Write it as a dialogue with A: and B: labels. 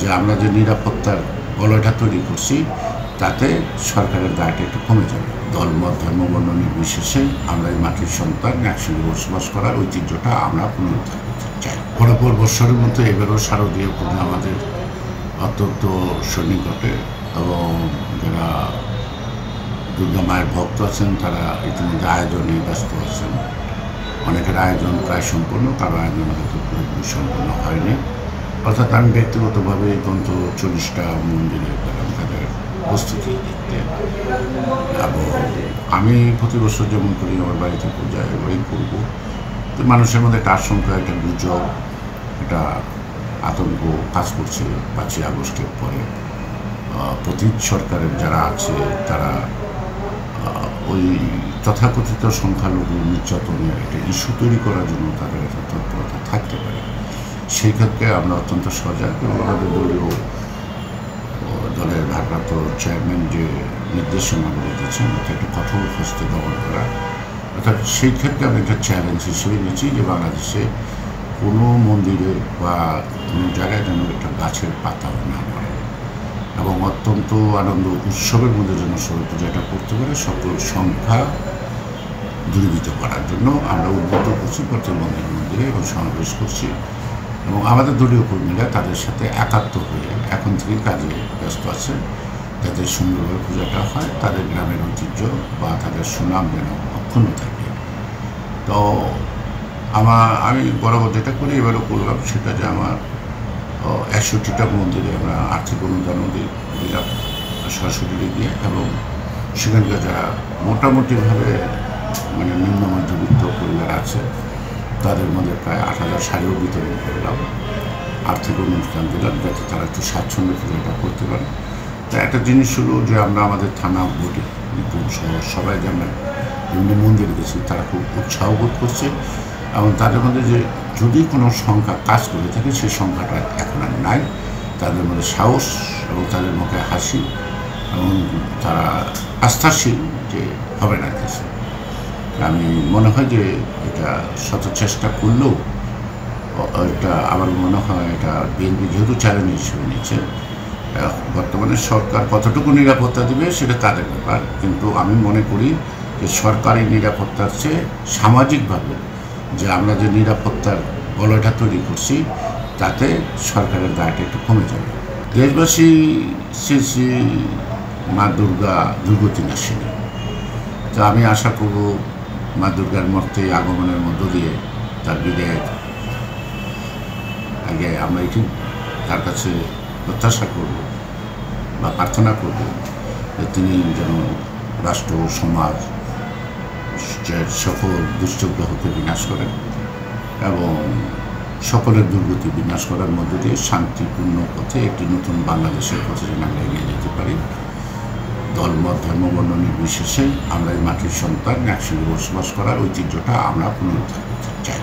A: যে আমরা যে নিরাপত্তার বলয়টা তৈরি করছি তাতে সরকারের দায়টা একটু কমে যাবে। দলমত ধর্ম বর্ণ নির্বিশেষে আমরা এই মাটির সন্তান একসঙ্গে বসবাস করার ঐতিহ্যটা আমরা পুনরুদ্ধার করতে চাই। পরপর বৎসরের মতো এবারও শারদীয় পূর্ণিমা আমাদের অত্যন্ত সন্নিকটে এবং যারা দুর্গা মায়ের ভক্ত আছেন তারা ইতিমধ্যে আয়োজনে ব্যস্ত আছেন। অনেকের আয়োজন প্রায় সম্পূর্ণ, কারো আয়োজন হয়তো পুরোপুরি সম্পূর্ণ হয়নি। অর্থাৎ আমি ব্যক্তিগতভাবে অন্তত 40টা মন্দিরে গেলাম তাদের প্রস্তুতি দেখতে। এবং আমি প্রতি বছর যেমন করি আমার বাড়িতে পূজা এবারেই করবো। তো মানুষের মধ্যে একটা আশঙ্কা, একটা গুজব, একটা আতঙ্ক কাজ করছে 5ই আগস্টের পরে। পতিত সরকারের যারা আছে তারা ওই তথাকথিত সংখ্যালঘু নির্যাতনের একটা ইস্যু তৈরি করার জন্য তাদের একটা তৎপরতা থাকতে পারে। সেই ক্ষেত্রে আমরা অত্যন্ত সজাগ এবং আমাদের দলের ভারপ্রাপ্ত চেয়ারম্যান যে নির্দেশনাগুলো দিচ্ছেন এটা একটা কঠোর হস্তে দমন করা। অর্থাৎ সেই ক্ষেত্রে আমি একটা চ্যালেঞ্জ হিসেবে নিচ্ছি যে বাংলাদেশে কোনো মন্দিরে বা কোনো জায়গায় যেন একটা গাছের পাতাও না পড়ে এবং অত্যন্ত আনন্দ উৎসবের মধ্যে যেন সবাই পূজাটা করতে পারে। সকল সংখ্যা দূরীভূত করার জন্য আমরা উদ্বুদ্ধ করছি প্রত্যেক মন্দিরে এবং সমাবেশ করছি এবং আমাদের দলীয় কর্মীরা তাদের সাথে একাত্ম হয়ে এখন থেকে কাজে ব্যস্ত আছে যাতে সুন্দরভাবে পূজাটা হয়, তাদের গ্রামের ঐতিহ্য বা তাদের সুনাম যেন অক্ষুণ্ণ থাকে। তো আমি বরাবর যেটা করি এবারও করলাম সেটা যে আমার 61টা মন্দিরে আমরা আর্থিক অনুদানও দিলাম সরাসরি দিয়ে এবং সেখানকার যারা মোটামুটিভাবে মানে নিম্ন মধ্যবিত্ত পরিবার আছে তাদের মধ্যে প্রায় 8,000 শাড়িও বিতরণ করলাম, আর্থিক অনুষ্ঠান দিলাম যাতে তারা একটু স্বাচ্ছন্দ্যে পূজাটা করতে পারে। তা একটা জিনিস হলো যে আমরা আমাদের থানা বলি নিপুণ সহ সবাই যে আমরা বিভিন্ন মন্দিরে গেছি তারা খুব উৎসাহ বোধ করছে এবং তাদের মধ্যে যে যদি কোনো সংখ্যা কাজ করে থাকে সেই সংখ্যাটা এখন আর নাই। তাদের মধ্যে সাহস এবং তাদের মুখে হাসি এবং তারা আস্থাশীল যে হবে না কিছু। আমি মনে হয় যে এটা শত চেষ্টা করলেও এটা আমার মনে হয় এটা বিএনপি যেহেতু চ্যালেঞ্জ হিসেবে নিচ্ছে, বর্তমানে সরকার কতটুকু নিরাপত্তা দিবে সেটা তাদের ব্যাপার, কিন্তু আমি মনে করি যে সরকারি নিরাপত্তার চেয়ে সামাজিকভাবে যে আমরা যে নিরাপত্তার বলয়টা তৈরি করছি তাতে সরকারের দায়টা একটু কমে যাবে। দেশবাসী শ্রী শ্রী মা দুর্গা দুর্গতি নাশিনী, তো আমি আশা করব মা দুর্গার মূর্তি আগমনের মধ্য দিয়ে তার বিদায়ের আগে আমরা এটি তার কাছে প্রত্যাশা করব বা প্রার্থনা করব যে তিনি যেন রাষ্ট্র সমাজ সকল দুষ্টগ্রহকে বিনাশ করেন এবং সকলের দুর্গতি বিনাশ করার মধ্য দিয়ে শান্তিপূর্ণ পথে একটি নতুন বাংলাদেশের পথে যেন আমরা এগিয়ে যেতে পারি। দলমত ধর্ম বর্ণ নির্বিশেষে আমরা এই মাটির সন্তান একসঙ্গে বসবাস করার ঐতিহ্যটা আমরা পুনরুদ্ধার করতে চাই।